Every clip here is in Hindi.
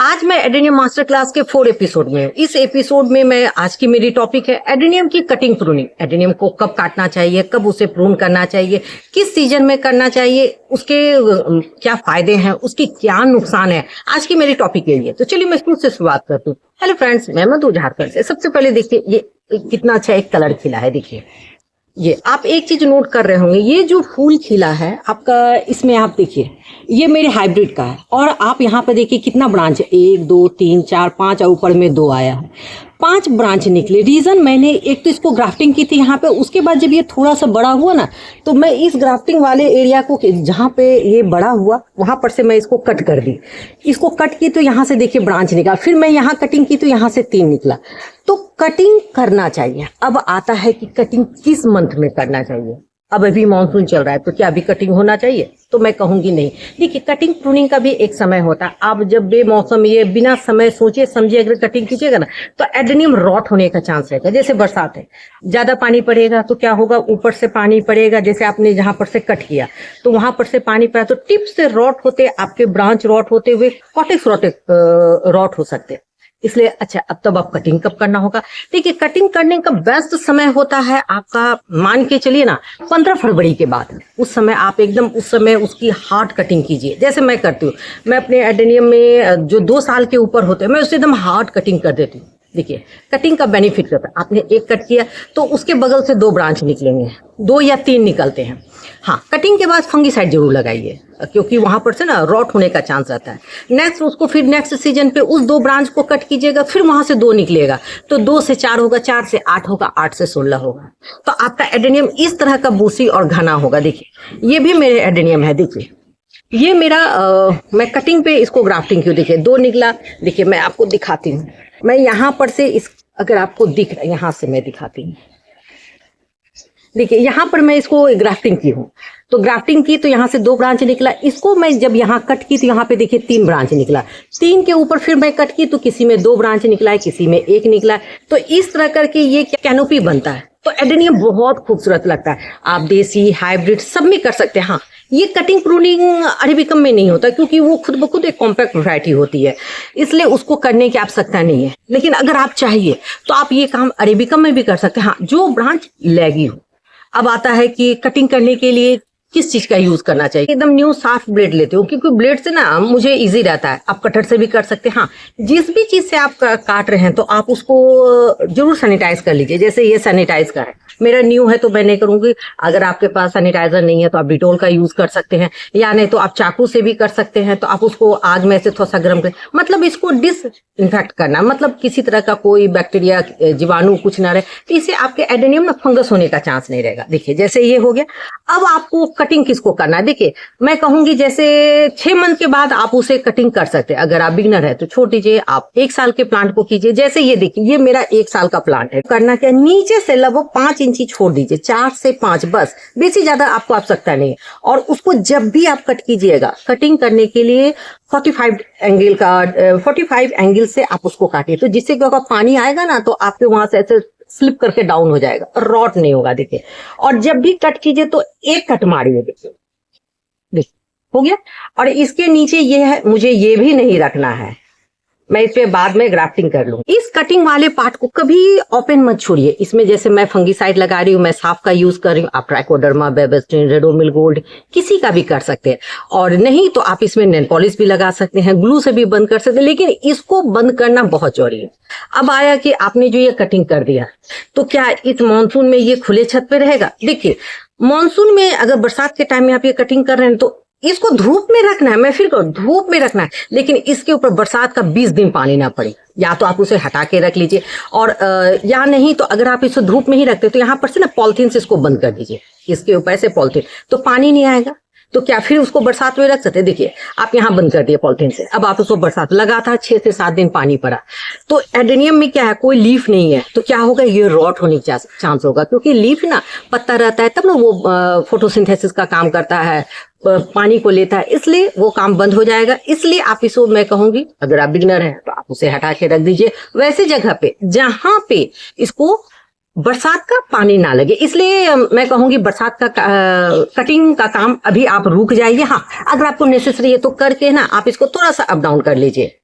आज मैं एडेनियम मास्टर क्लास के 4 एपिसोड में हूँ। इस एपिसोड में मैं आज की मेरी टॉपिक है एडेनियम की कटिंग प्रूनिंग। एडेनियम को कब काटना चाहिए, कब उसे प्रून करना चाहिए, किस सीजन में करना चाहिए, उसके क्या फायदे हैं, उसकी क्या नुकसान है, आज की मेरी टॉपिक यही है। तो चलिए मैं शुरू से शुरुआत करती हूँ। हेलो फ्रेंड्स, मैं मधु झारखंड से। सबसे पहले देखिए ये कितना अच्छा एक कलर खिला है। देखिए ये आप एक चीज नोट कर रहे होंगे, ये जो फूल खिला है आपका, इसमें आप देखिए ये मेरे हाइब्रिड का है और आप यहाँ पे देखिए कितना ब्रांच है, 1 2 3 4 5 और ऊपर में 2 आया है, 5 ब्रांच निकले। रीजन मैंने एक तो इसको ग्राफ्टिंग की थी यहाँ पे, उसके बाद जब ये थोड़ा सा बड़ा हुआ ना तो मैं इस ग्राफ्टिंग वाले एरिया को जहाँ पे ये बड़ा हुआ वहां पर से मैं इसको कट कर दी। इसको कट की तो यहाँ से देखिए ब्रांच निकला, फिर मैं यहाँ कटिंग की तो यहाँ से 3 निकला। तो कटिंग करना चाहिए। अब आता है कि कटिंग किस मंथ में करना चाहिए। अब अभी मानसून चल रहा है तो क्या अभी कटिंग होना चाहिए? तो मैं कहूंगी नहीं। देखिए कटिंग प्रूनिंग का भी एक समय होता है। आप जब बेमौसम ये बिना समय सोचे समझे अगर कटिंग कीजिएगा ना तो एडेनियम रॉट होने का चांस रहेगा। जैसे बरसात है, ज्यादा पानी पड़ेगा तो क्या होगा, ऊपर से पानी पड़ेगा। जैसे आपने जहां पर से कट किया तो वहां पर से पानी पड़ा तो टिप से रॉट होते, आपके ब्रांच रॉट होते हुए कॉटेक्स रॉट हो सकते हैं। इसलिए अच्छा, अब तब आप कटिंग कब करना होगा? देखिए कटिंग करने का बेस्ट समय होता है आपका, मान के चलिए ना 15 फरवरी के बाद। उस समय आप एकदम उस समय उसकी हार्ड कटिंग कीजिए। जैसे मैं करती हूँ, मैं अपने एडेनियम में जो 2 साल के ऊपर होते हैं मैं उसे एकदम हार्ड कटिंग कर देती हूँ। देखिए कटिंग का बेनिफिट होता है, आपने एक कट किया तो उसके बगल से 2 ब्रांच निकलेंगे, 2 या 3 निकलते हैं। हाँ, कटिंग के बाद फंगीसाइड जरूर लगाइए क्योंकि वहां पर से ना रॉट होने का चांस रहता है। नेक्स्ट उसको फिर नेक्स्ट सीजन पे उस 2 ब्रांच को कट कीजिएगा, फिर वहां से 2 निकलेगा तो 2 से 4 होगा, 4 से 8 होगा, 8 से 16 होगा। तो आपका एडेनियम इस तरह का बूसी और घना होगा। देखिए ये भी मेरे एडेनियम है। देखिए ये मेरा मैं कटिंग पे इसको ग्राफ्टिंग क्यों, देखिए 2 निकला। देखिए मैं आपको दिखाती हूँ, मैं यहाँ पर से इस, अगर आपको दिख रहा है यहाँ से मैं दिखाती हूँ। देखिए यहाँ पर मैं इसको ग्राफ्टिंग की हूँ तो ग्राफ्टिंग की तो यहाँ से 2 ब्रांच निकला। इसको मैं जब यहाँ कट की तो यहाँ पे देखिए 3 ब्रांच निकला। 3 के ऊपर फिर मैं कट की तो किसी में 2 ब्रांच निकला है, किसी में 1 निकला। तो इस तरह करके ये कैनोपी बनता है। तो एडेनियम बहुत खूबसूरत लगता है। आप देसी हाइब्रिड सब में कर सकते हैं। हाँ, ये कटिंग प्रूनिंग अरेबिकम में नहीं होता क्योंकि वो खुद ब खुद एक कॉम्पैक्ट वैरायटी होती है, इसलिए उसको करने की आवश्यकता नहीं है। लेकिन अगर आप चाहिए तो आप ये काम अरेबिकम में भी कर सकते हैं। हाँ, जो ब्रांच लैगी हो। अब आता है कि कटिंग करने के लिए किस चीज का यूज करना चाहिए। एकदम न्यू साफ ब्लेड लेते हो क्योंकि ब्लेड से ना मुझे इजी रहता है। आप कटर से भी कर सकते हैं। हाँ, जिस भी चीज से आप काट रहे हैं तो आप उसको जरूर सैनिटाइज कर लीजिए। जैसे ये सैनिटाइज का है, मेरा न्यू है तो मैं नहीं करूंगी। अगर आपके पास सैनिटाइजर नहीं है तो आप डिटोल का यूज कर सकते हैं, या नहीं तो आप चाकू से भी कर सकते हैं। तो आप उसको आग में से थोड़ा सा गर्म करें, मतलब इसको डिसइंफेक्ट करना, मतलब किसी तरह का कोई बैक्टीरिया जीवाणु कुछ ना रहे, तो इससे आपके एडेनियम में फंगस होने का चांस नहीं रहेगा। देखिए जैसे ये हो गया। अब आपको कटिंग किसको करना है? देखिए मैं कहूंगी जैसे 6 मंथ के बाद आप उसे कटिंग कर सकते हैं। अगर आप बिगनर है तो छोड़ दीजिए, आप 1 साल के प्लांट को कीजिए। जैसे ये देखिए ये मेरा 1 साल का प्लांट है। करना क्या, नीचे से लगभग 5 इंची छोड़ दीजिए, 4 से 5 बस, बेसी ज्यादा आपको आवश्यकता नहीं है। और उसको जब भी आप कट कीजिएगा, कटिंग करने के लिए 45 एंगल से आप उसको काटिए। तो जिससे क्या होगा, पानी आएगा ना तो आपके वहां से ऐसे स्लिप करके डाउन हो जाएगा, रॉट नहीं होगा। देखिए, और जब भी कट कीजिए तो एक कट मारिए। देखिए हो गया। और इसके नीचे ये है, मुझे ये भी नहीं रखना है, मैं इस पे बाद में ग्राफ्टिंग कर लूँ। इस कटिंग वाले पार्ट को कभी ओपन मत छोड़िए। इसमें जैसे मैं फंगीसाइड लगा रही हूँ, मैं साफ का यूज कर रही हूँ। आप ट्राइकोडर्मा, बेबस्टिन, रेडोमिल गोल्ड किसी का भी कर सकते हैं। और नहीं तो आप इसमें नेल पॉलिश भी लगा सकते हैं, ग्लू से भी बंद कर सकते हैं। लेकिन इसको बंद करना बहुत जरूरी है। अब आया कि आपने जो ये कटिंग कर दिया तो क्या इस मानसून में ये खुले छत पे रहेगा? देखिए मानसून में अगर बरसात के टाइम में आप ये कटिंग कर रहे हैं तो इसको धूप में रखना है। मैं फिर कहूँ धूप में रखना है, लेकिन इसके ऊपर बरसात का 20 दिन पानी ना पड़े। या तो आप उसे हटा के रख लीजिए, और या नहीं तो अगर आप इसे धूप में ही रखते तो यहाँ पर से ना पॉलिथीन से इसको बंद कर दीजिए। इसके ऊपर से पॉलिथीन, तो पानी नहीं आएगा। तो क्या फिर उसको बरसात में रख सकते? देखिए आप यहाँ बंद कर दिए पॉलिथीन से, अब आप उसको बरसात लगातार 6 से 7 दिन पानी पड़ा तो एडेनियम में क्या है, कोई लीफ नहीं है तो क्या होगा, ये रॉट होने का चांस होगा। क्योंकि लीफ ना पत्ता रहता है तब ना वो फोटोसिंथेसिस का काम करता है, पानी को लेता है, इसलिए वो काम बंद हो जाएगा। इसलिए आप इसको मैं कहूंगी अगर आप बिगनर हैं तो आप उसे हटा के रख दीजिए वैसे जगह पे जहां पे इसको बरसात का पानी ना लगे। इसलिए मैं कहूंगी बरसात का कटिंग का काम अभी आप रुक जाइए। हाँ, अगर आपको नेसेसरी है तो करके ना आप इसको थोड़ा सा अप डाउन कर लीजिए।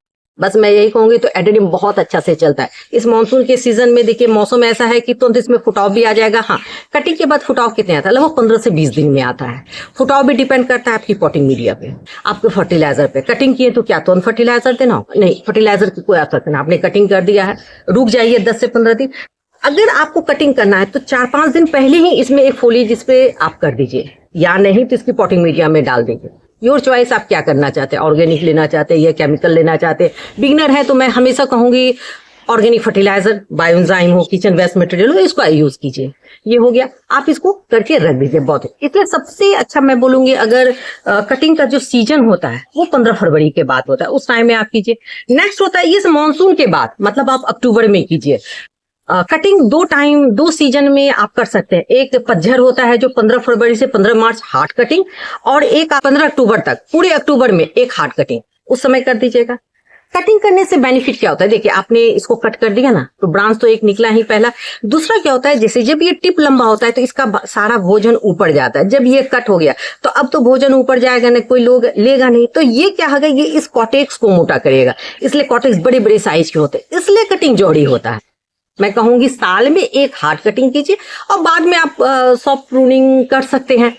बस मैं यही कहूंगी, तो एडेनियम बहुत अच्छा से चलता है इस मानसून के सीजन में। देखिए मौसम ऐसा है कि तुरंत इसमें फुटाव भी आ जाएगा। हाँ, कटिंग के बाद फुटाव कितने आता है, लगभग 15 से 20 दिन में आता है। फुटाव भी डिपेंड करता है आपकी पॉटिंग मीडिया पे, आपके फर्टिलाइजर पे। कटिंग किए तो क्या तुरंत फर्टिलाइजर देना हो? नहीं, फर्टिलाइजर की कोई आवश्यकता नहीं। आपने कटिंग कर दिया है, रुक जाइए 10 से 15 दिन। अगर आपको कटिंग करना है तो 4-5 दिन पहले ही इसमें एक फोलिएज जिसपे आप कर दीजिए, या नहीं तो इसकी पॉटिंग मीडिया में डाल दीजिए। योर चॉइस, आप क्या करना चाहते हैं, ऑर्गेनिक लेना चाहते हैं या केमिकल लेना चाहते हैं। बिगनर है तो मैं हमेशा कहूंगी ऑर्गेनिक फर्टिलाइजर, बायोएंजाइम हो, किचन वेस्ट मटेरियल हो, इसको यूज कीजिए। ये हो गया, आप इसको करके रख दीजिए बहुत। इसलिए सबसे अच्छा मैं बोलूंगी, अगर कटिंग का जो सीजन होता है वो 15 फरवरी के बाद होता है, उस टाइम में आप कीजिए। नेक्स्ट होता है इस मानसून के बाद, मतलब आप अक्टूबर में कीजिए। कटिंग दो सीजन में आप कर सकते हैं। एक पतझड़ होता है जो 15 फरवरी से 15 मार्च हार्ड कटिंग, और एक 15 अक्टूबर तक, पूरे अक्टूबर में एक हार्ड कटिंग, उस समय कर दीजिएगा। कटिंग करने से बेनिफिट क्या होता है, देखिए आपने इसको कट कर दिया ना, तो ब्रांच तो एक निकला ही पहला। दूसरा क्या होता है, जैसे जब ये टिप लंबा होता है तो इसका सारा भोजन ऊपर जाता है। जब ये कट हो गया तो अब तो भोजन ऊपर जाएगा नहीं, कोई लोग लेगा नहीं, तो ये क्या होगा, ये इस कॉटेक्स को मोटा करेगा। इसलिए कॉटेक्स बड़े बड़े साइज के होते हैं, इसलिए कटिंग जोड़ी होता है। मैं कहूंगी साल में एक हार्ड कटिंग कीजिए, और बाद में आप सॉफ्ट प्रूनिंग कर सकते हैं।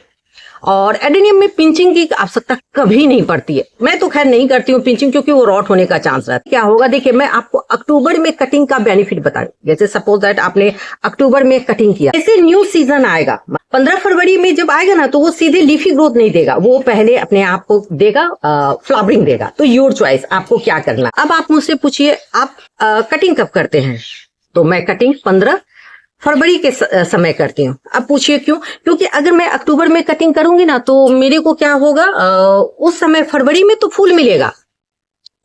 और एडेनियम में पिंचिंग की आवश्यकता कभी नहीं पड़ती है। मैं तो खैर नहीं करती हूँ पिंचिंग, क्योंकि वो रॉट होने का चांस रहता है। क्या होगा, देखिए मैं आपको अक्टूबर में कटिंग का बेनिफिट बता रही। जैसे सपोज दैट आपने अक्टूबर में कटिंग किया, जैसे न्यू सीजन आएगा 15 फरवरी में जब आएगा ना, तो वो सीधे लीफी ग्रोथ नहीं देगा, वो पहले अपने आप को देगा फ्लावरिंग देगा। तो योर चॉइस, आपको क्या करना। अब आप मुझसे पूछिए आप कटिंग कब करते हैं, तो मैं कटिंग 15 फरवरी के समय करती हूँ। अब पूछिए क्यों, क्योंकि अगर मैं अक्टूबर में कटिंग करूंगी ना, तो मेरे को क्या होगा, उस समय फरवरी में तो फूल मिलेगा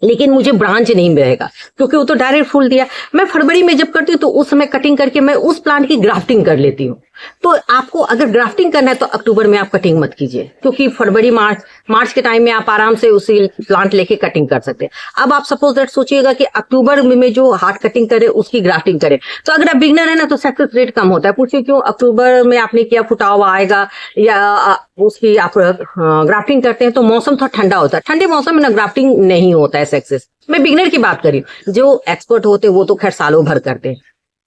लेकिन मुझे ब्रांच नहीं मिलेगा, क्योंकि वो तो डायरेक्ट फूल दिया। मैं फरवरी में जब करती हूँ तो उस समय कटिंग करके मैं उस प्लांट की ग्राफ्टिंग कर लेती हूँ। तो आपको अगर ग्राफ्टिंग करना है तो अक्टूबर में आप कटिंग मत कीजिए, क्योंकि फरवरी मार्च के टाइम में आप आराम से उसी प्लांट लेके कटिंग कर सकते हैं। अब आप सपोज दैट सोचिएगा कि अक्टूबर में जो हार्ड कटिंग करे उसकी ग्राफ्टिंग करे, तो अगर आप बिगनर है ना तो सक्सेस रेट कम होता है। पूछिए क्यों, अक्टूबर में आपने किया फुटाव आएगा, या उसकी आप ग्राफ्टिंग करते हैं तो मौसम थोड़ा ठंडा होता है, ठंडे मौसम में ना ग्राफ्टिंग नहीं होता है सक्सेस। मैं बिगनर की बात कर रही हूँ, जो एक्सपर्ट होते हैं वो तो खैर सालों भर करते हैं।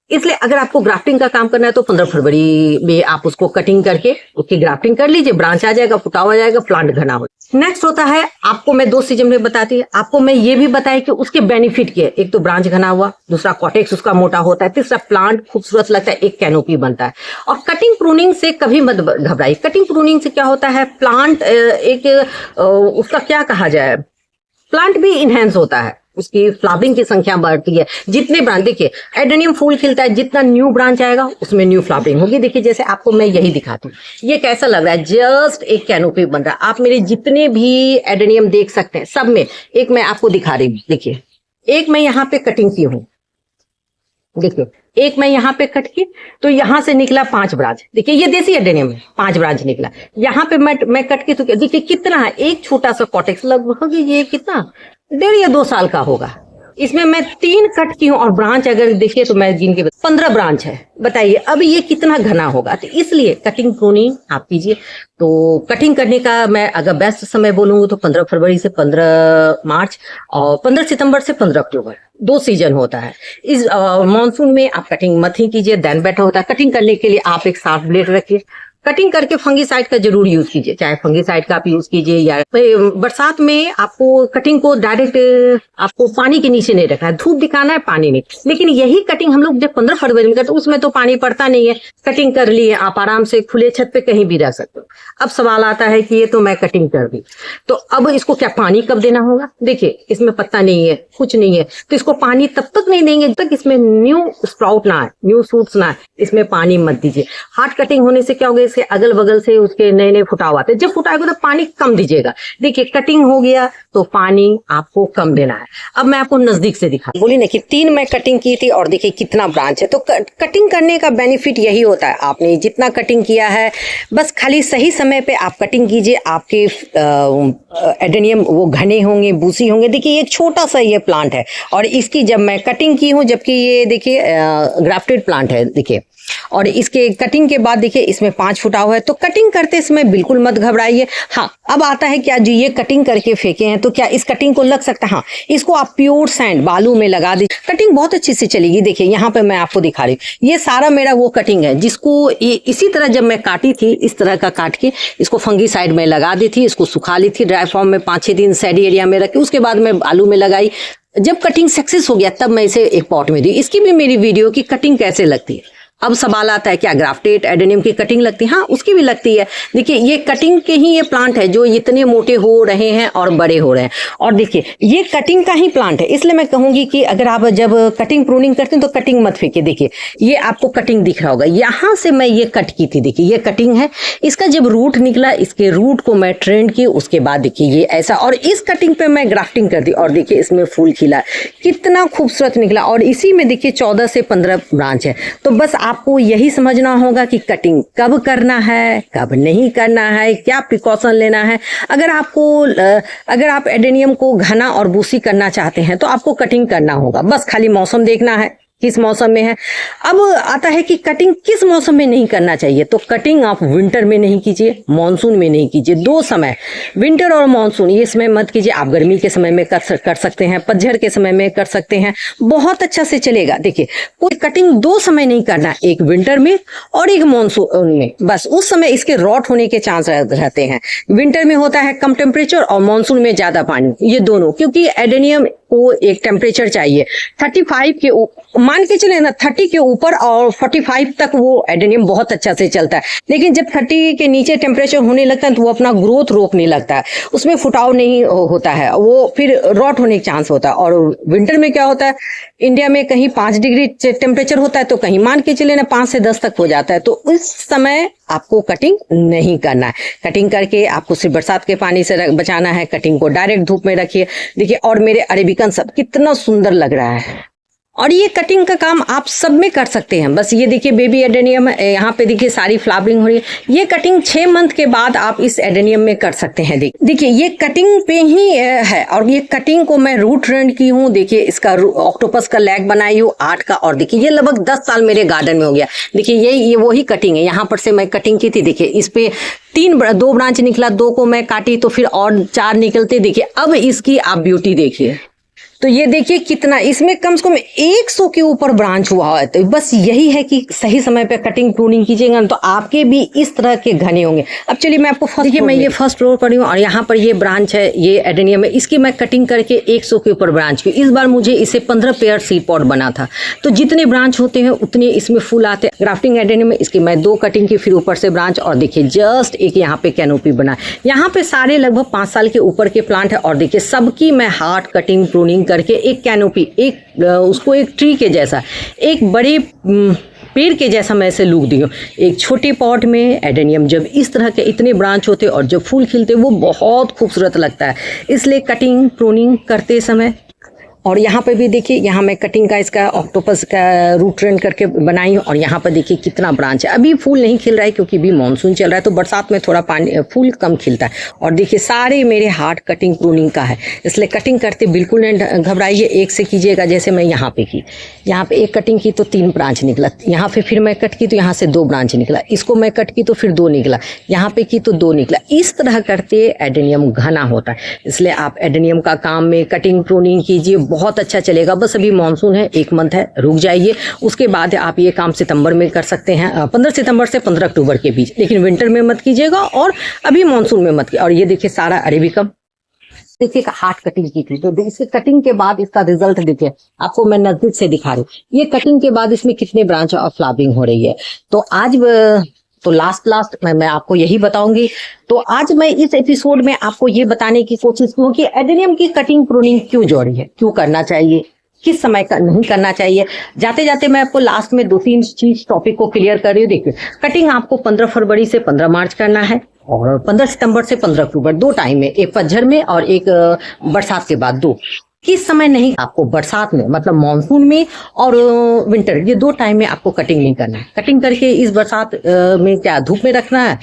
इसलिए अगर आपको ग्राफ्टिंग का काम करना है तो 15 फरवरी में आप उसको कटिंग करके उसकी ग्राफ्टिंग कर लीजिए, ब्रांच आ जाएगा, फुटाव आ जाएगा, प्लांट घना हो। नेक्स्ट होता है, आपको मैं 2 सीजन में बताती है, आपको मैं ये भी बताया कि उसके बेनिफिट के, एक तो ब्रांच घना हुआ, दूसरा कॉटेक्स उसका मोटा होता है, तीसरा प्लांट खूबसूरत लगता है, एक कैनोपी बनता है। और कटिंग प्रूनिंग से कभी मत घबराइए। कटिंग प्रूनिंग से क्या होता है, प्लांट उसका क्या कहा जाए, प्लांट भी इनहेंस होता है, उसकी फ्लावरिंग की संख्या बढ़ती है। जितने ब्रांच, देखिए एडेनियम फूल खिलता है, जितना न्यू ब्रांच आएगा उसमें न्यू फ्लावरिंग होगी। देखिए जैसे आपको मैं यही दिखाती हूँ, ये कैसा लग रहा है, जस्ट एक कैनोपी बन रहा है। आप मेरे जितने भी एडेनियम देख सकते हैं सब में एक मैं आपको दिखा रही हूँ। देखिए एक मैं यहाँ पे कटिंग की हूँ, देखिए एक मैं यहाँ पे कट की, तो यहाँ से निकला 5 ब्रांच। देखिए ये देसी एडेनियम में 5 ब्रांच निकला। यहाँ पे मैं कट की, तो देखिए कितना है, एक छोटा सा कॉटेक्स लगभग ये कितना 1.5 या 2 साल का होगा। इसमें मैं 3 कट की हूँ, और ब्रांच अगर देखिए तो मैं गिन के 15 ब्रांच है। बताइए अब ये कितना घना होगा। तो इसलिए कटिंग प्रूनिंग आप कीजिए। तो कटिंग करने का मैं अगर बेस्ट समय बोलूंगी तो 15 फरवरी से 15 मार्च, और 15 सितंबर से 15 अक्टूबर, 2 सीजन होता है। इस मानसून में आप कटिंग मत ही कीजिए, देन बेटर होता है। कटिंग करने के लिए आप एक शार्प ब्लेड रखिए। कटिंग करके फंगीसाइड का जरूर यूज कीजिए, चाहे फंगीसाइड का आप यूज कीजिए, या बरसात में आपको कटिंग को डायरेक्ट आपको पानी के नीचे नहीं रखना है, धूप दिखाना है, पानी नहीं। लेकिन यही कटिंग हम लोग जब 15 फरवरी में करते उसमें तो पानी पड़ता नहीं है, कटिंग कर लिए आप आराम से खुले छत पे कहीं भी रह सकते हो। अब सवाल आता है कि ये तो मैं कटिंग कर दी, तो अब इसको क्या पानी कब देना होगा। देखिए इसमें पत्ता नहीं है, कुछ नहीं है, तो इसको पानी तब तक नहीं देंगे जब तक इसमें न्यू स्प्राउट ना आए, न्यू शूट्स ना आए, इसमें पानी मत दीजिए। हार्ड कटिंग होने से क्या होगा, इसके अगल बगल से उसके नए नए फुटाव आते हैं। जब फुटाएगा तो पानी कम दीजिएगा। देखिए कटिंग हो गया तो पानी आपको कम देना है। अब मैं आपको नजदीक से दिखा, बोली ना कि 3 मैं कटिंग की थी, और देखिए कितना ब्रांच है। तो कटिंग करने का बेनिफिट यही होता है, आपने जितना कटिंग किया है बस खाली सही समय पे आप कटिंग कीजिए। आपके एडेनियम वो घने होंगे, बूसी होंगे। देखिए एक छोटा सा ये प्लांट है, और इसकी जब मैं कटिंग की हूँ, जबकि ये देखिए ग्राफ्टेड प्लांट है, देखिए और इसके कटिंग के बाद देखिए इसमें 5 फुटा हुआ है, तो कटिंग करते समय बिल्कुल मत घबराइए। हाँ, अब आता है क्या जी, ये कटिंग करके फेंके हैं तो क्या इस कटिंग को लग सकता है? हाँ, इसको आप प्योर सैंड बालू में लगा दीजिए, कटिंग बहुत अच्छी से चलेगी। देखिए यहाँ पे मैं आपको दिखा रही हूँ, ये सारा मेरा वो कटिंग है जिसको इसी तरह जब मैं काटी थी, इस तरह का काट के इसको फंगी साइड में लगा दी थी, इसको सुखा ली थी ड्राई फॉर्म में 5-6 दिन सैडी एरिया में रखी, उसके बाद मैं बालू में लगाई। जब कटिंग सक्सेस हो गया तब मैं इसे एक पॉट में दी। इसकी भी मेरी वीडियो की कटिंग कैसे लगती है। अब सवाल आता है क्या ग्राफ्टेड एडेनियम की कटिंग लगती है? हाँ, उसकी भी लगती है। देखिए ये कटिंग के ही ये प्लांट है जो इतने मोटे हो रहे हैं और बड़े हो रहे हैं। और देखिए ये कटिंग का ही प्लांट है, इसलिए मैं कहूंगी कि अगर आप जब कटिंग प्रूनिंग करते हैं तो कटिंग मत फेंकिए। देखिए ये आपको कटिंग दिख रहा होगा, यहाँ से मैं ये कट की थी। देखिए ये कटिंग है, इसका जब रूट निकला, इसके रूट को मैं ट्रेंड की, उसके बाद देखिए ये ऐसा, और इस कटिंग पे मैं ग्राफ्टिंग कर दी और देखिए इसमें फूल खिला, कितना खूबसूरत निकला। और इसी में देखिए 14 से 15 ब्रांच है। तो बस आपको यही समझना होगा कि कटिंग कब करना है, कब नहीं करना है, क्या प्रिकॉशन लेना है। अगर आप एडेनियम को घना और बूसी करना चाहते हैं तो आपको कटिंग करना होगा, बस खाली मौसम देखना है किस मौसम में है। अब आता है कि कटिंग किस मौसम में नहीं करना चाहिए, तो कटिंग आप विंटर में नहीं कीजिए, मानसून में नहीं कीजिए। 2 समय, विंटर और मानसून, ये समय मत कीजिए। आप गर्मी के समय में कर सकते हैं, पतझड़ के समय में कर सकते हैं, बहुत अच्छा से चलेगा। देखिए कोई कटिंग 2 समय नहीं करना, एक विंटर में और एक मानसून में, बस उस समय इसके रॉट होने के चांस रहते हैं। विंटर में होता है कम टेम्परेचर और मानसून में ज्यादा पानी, ये दोनों, क्योंकि एडेनियम को एक टेम्परेचर चाहिए 35 के मान के चले ना, 30 के ऊपर और 45 तक वो एडेनियम बहुत अच्छा से चलता है। लेकिन जब 30 के नीचे टेम्परेचर होने लगता है तो वो अपना ग्रोथ रोकने लगता है, उसमें फुटाव नहीं होता है, वो फिर रॉट होने का चांस होता है। और विंटर में क्या होता है, इंडिया में कहीं 5 डिग्री टेम्परेचर होता है तो कहीं मान के चले ना 5 से 10 तक हो जाता है। तो इस समय आपको कटिंग नहीं करना है। कटिंग करके आपको सिर्फ बरसात के पानी से बचाना है, कटिंग को डायरेक्ट धूप में रखिए। देखिए और मेरे अरेबिकन सब कितना सुंदर लग रहा है, और ये कटिंग का काम आप सब में कर सकते हैं। बस ये देखिए बेबी एडेनियम, यहाँ पे देखिए सारी फ्लावरिंग हो रही है। ये कटिंग 6 मंथ के बाद आप इस एडेनियम में कर सकते हैं। देखिए ये कटिंग पे ही है, और ये कटिंग को मैं रूट ट्रेंड की हूँ। देखिए इसका ऑक्टोपस का लेग बनाई हूँ 8 का, और देखिए ये लगभग 10 साल मेरे गार्डन में हो गया। देखिए ये वही कटिंग है, यहाँ पर से मैं कटिंग की थी। देखिए इस पे 2 ब्रांच निकला, 2 को मैं काटी तो फिर और 4 निकलते। देखिए अब इसकी आप ब्यूटी देखिए, तो ये देखिए कितना, इसमें कम से कम 100 के ऊपर ब्रांच हुआ है। तो बस यही है कि सही समय पे कटिंग प्रूनिंग कीजिएगा तो आपके भी इस तरह के घने होंगे। अब चलिए मैं आपको देखिए मैं ये फर्स्ट फ्लोर पर हूँ और यहाँ पर ये ब्रांच है, ये एडेनियम है, इसकी मैं कटिंग करके 100 के ऊपर ब्रांच की। इस बार मुझे इसे 15 पेयर सीड पॉट बना था, तो जितने ब्रांच होते हैं उतने इसमें फूल आते हैं। ग्राफ्टिंग एडेनियम में इसकी मैं 2 कटिंग की, फिर ऊपर से ब्रांच, और देखिए जस्ट एक यहाँ पे कैनोपी बना। यहाँ पे सारे लगभग 5 साल के ऊपर के प्लांट है, और देखिए सबकी मैं हार्ड कटिंग प्रूनिंग करके एक कैनोपी, उसको एक ट्री के जैसा, एक बड़े पेड़ के जैसा मैं इसे लुक दी हूँ। एक छोटे पॉट में एडेनियम जब इस तरह के इतने ब्रांच होते और जब फूल खिलते वो बहुत खूबसूरत लगता है। इसलिए कटिंग प्रूनिंग करते समय, और यहाँ पे भी देखिए, यहाँ मैं कटिंग का इसका ऑक्टोपस का रूट ट्रेंड करके बनाई हूँ, और यहाँ पर देखिए कितना ब्रांच है। अभी फूल नहीं खिल रहा है क्योंकि भी मानसून चल रहा है, तो बरसात में थोड़ा पानी फूल कम खिलता है। और देखिए सारे मेरे हार्ड कटिंग प्रूनिंग का है, इसलिए कटिंग करते बिल्कुल नहीं घबराइए, एक से कीजिएगा। जैसे मैं यहाँ पे की, यहाँ पे एक कटिंग की तो 3 ब्रांच निकला, यहाँ पे फिर मैं कट की तो यहाँ से 2 ब्रांच निकला, इसको मैं कट की तो फिर 2 निकला, यहाँ पे की तो 2 निकला। इस तरह करते एडेनियम घना होता है। इसलिए आप एडेनियम का काम में कटिंग प्रूनिंग कीजिए, बहुत अच्छा चलेगा। बस अभी मानसून है, 1 मंथ है, रुक जाइए, उसके बाद आप ये काम सितंबर में कर सकते हैं, 15 सितंबर से 15 अक्टूबर के बीच। लेकिन विंटर में मत कीजिएगा और अभी मानसून में मत कीजिए। और ये देखिए सारा अरेबिकम, देखिए हार्ड कटिंग की थी, तो इसके कटिंग के बाद इसका रिजल्ट देखिए, आपको मैं नजदीक से दिखा रही हूँ। ये कटिंग के बाद इसमें कितने ब्रांच और फ्लावरिंग हो रही है। तो आज तो लास्ट मैं आपको यही बताऊंगी। तो आज मैं इस एपिसोड में आपको ये बताने की कोशिश करूँ कि एडेनियम की कटिंग प्रूनिंग क्यों जरूरी है, क्यों करना चाहिए, किस समय का नहीं करना चाहिए। जाते जाते मैं आपको लास्ट में 2-3 चीज टॉपिक को क्लियर कर रही हूँ। देखिए कटिंग आपको 15 फरवरी से 15 मार्च करना है, और 15 सितंबर से 15 अक्टूबर, 2 टाइम में, एक पतझड़ में और एक बरसात के बाद 2। किस समय नहीं, आपको बरसात में मतलब मानसून में और विंटर, ये 2 टाइम में आपको कटिंग नहीं करना है। कटिंग करके इस बरसात में क्या धूप में रखना है,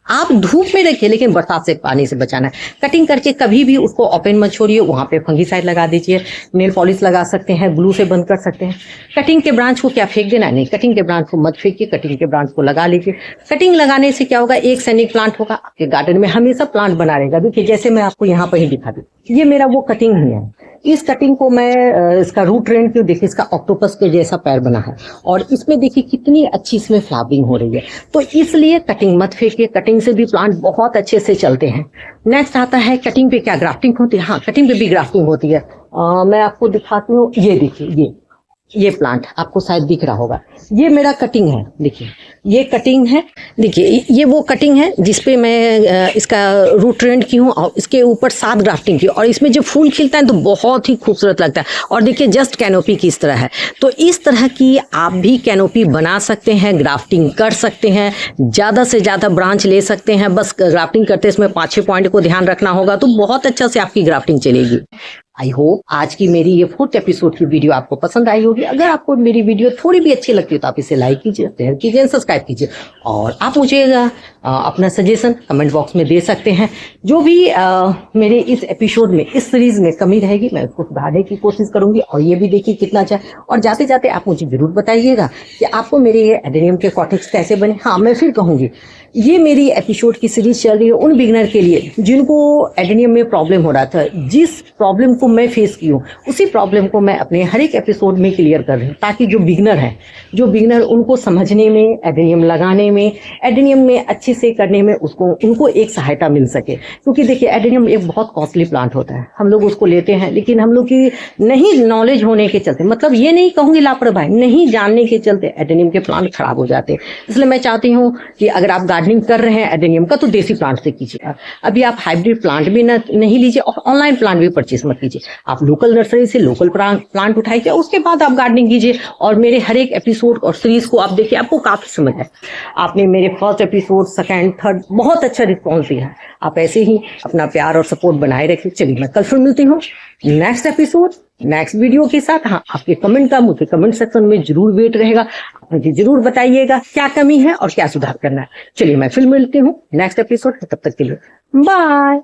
आप धूप में रखिए, लेकिन बरसात से पानी से बचाना है। कटिंग करके कभी भी उसको ओपन मत छोड़िए, वहाँ पे फंगीसाइड लगा दीजिए, नेल पॉलिश लगा सकते हैं, ग्लू से बंद कर सकते हैं। कटिंग के ब्रांच को क्या फेंक देना? नहीं, कटिंग के ब्रांच को मत फेंकिए, कटिंग के ब्रांच को लगा लीजिए। कटिंग लगाने से क्या होगा, एक सैनिक प्लांट होगा, आपके गार्डन में हमेशा प्लांट बना रहेगा। देखिए जैसे मैं आपको यहाँ पर ही दिखा दूँ, ये मेरा वो कटिंग ही है। इस कटिंग को मैं इसका रूट ट्रेंड क्यों, देखिए इसका ऑक्टोपस के जैसा पैर बना है और इसमें देखिए कितनी अच्छी इसमें फ्लावरिंग हो रही है। तो इसलिए कटिंग मत फेंकिए, कटिंग से भी प्लांट बहुत अच्छे से चलते हैं। नेक्स्ट आता है कटिंग पे क्या ग्राफ्टिंग होती है? हाँ, कटिंग पे भी ग्राफ्टिंग होती है। मैं आपको दिखाती हूँ, ये देखिए ये प्लांट आपको शायद दिख रहा होगा, ये मेरा कटिंग है। देखिए ये कटिंग है, देखिए ये वो कटिंग है जिसपे मैं इसका रूट ट्रेंड की हूँ और इसके ऊपर 7 ग्राफ्टिंग की, और इसमें जब फूल खिलता है तो बहुत ही खूबसूरत लगता है। और देखिए जस्ट कैनोपी की इस तरह है। तो इस तरह की आप भी कैनोपी बना सकते हैं, ग्राफ्टिंग कर सकते हैं, ज़्यादा से ज़्यादा ब्रांच ले सकते हैं। बस ग्राफ्टिंग करते इसमें 5-6 पॉइंट को ध्यान रखना होगा, तो बहुत अच्छा से आपकी ग्राफ्टिंग चलेगी। आई होप आज की मेरी ये 4th एपिसोड की वीडियो आपको पसंद आई होगी। अगर आपको मेरी वीडियो थोड़ी भी अच्छी लगती है तो आप इसे लाइक कीजिए, शेयर कीजिए, सब्सक्राइब कीजिए, और आप मुझे अपना सजेशन कमेंट बॉक्स में दे सकते हैं। जो भी मेरे इस एपिसोड में, इस सीरीज में कमी रहेगी मैं उसको सुधारने की कोशिश करूंगी। और ये भी देखिए कितना अच्छा है। और जाते जाते आप मुझे जरूर बताइएगा कि आपको मेरे ये एडेनियम के कॉटेक्स कैसे बने। हाँ, मैं फिर कहूँगी, ये मेरी एपिसोड की सीरीज चल रही है उन बिगनर के लिए जिनको एडेनियम में प्रॉब्लम हो रहा था। जिस प्रॉब्लम को मैं फेस की हूँ उसी प्रॉब्लम को मैं अपने हर एक एपिसोड में क्लियर कर रही हूँ, ताकि जो बिगनर उनको समझने में, एडेनियम लगाने में, एडेनियम में अच्छे से करने में उनको एक सहायता मिल सके। क्योंकि देखिए एडेनियम एक बहुत कॉस्टली प्लांट होता है, हम लोग उसको लेते हैं, लेकिन हम लोग की नहीं नॉलेज होने के चलते, मतलब ये नहीं कहूँगी लापरवाही, नहीं जानने के चलते एडेनियम के प्लांट खराब हो जाते हैं। इसलिए मैं चाहती हूँ कि अगर आप गार्डनिंग कर रहे हैं एडेनियम का तो देसी प्लांट से कीजिएगा। अभी आप हाइब्रिड प्लांट भी नहीं लीजिए और ऑनलाइन प्लांट भी परचेज मत कीजिए। आप लोकल नर्सरी से लोकल प्लांट उठाइए, उसके बाद आप गार्डनिंग कीजिए। और मेरे हर एक एपिसोड और सीरीज को आप देखिए, आपको काफी समझ है। आपने मेरे 1st एपिसोड, 2nd, 3rd बहुत अच्छा रिस्पॉन्स दिया है। आप ऐसे ही अपना प्यार और सपोर्ट बनाए रखिए। चलिए मैं कल फिर मिलती हूँ नेक्स्ट एपिसोड, नेक्स्ट वीडियो के साथ। हाँ, आपके कमेंट का मुझे कमेंट सेक्शन में जरूर वेट रहेगा। मुझे जरूर बताइएगा क्या कमी है और क्या सुधार करना है। चलिए मैं फिर मिलती हूँ नेक्स्ट एपिसोड। तब तक के लिए बाय।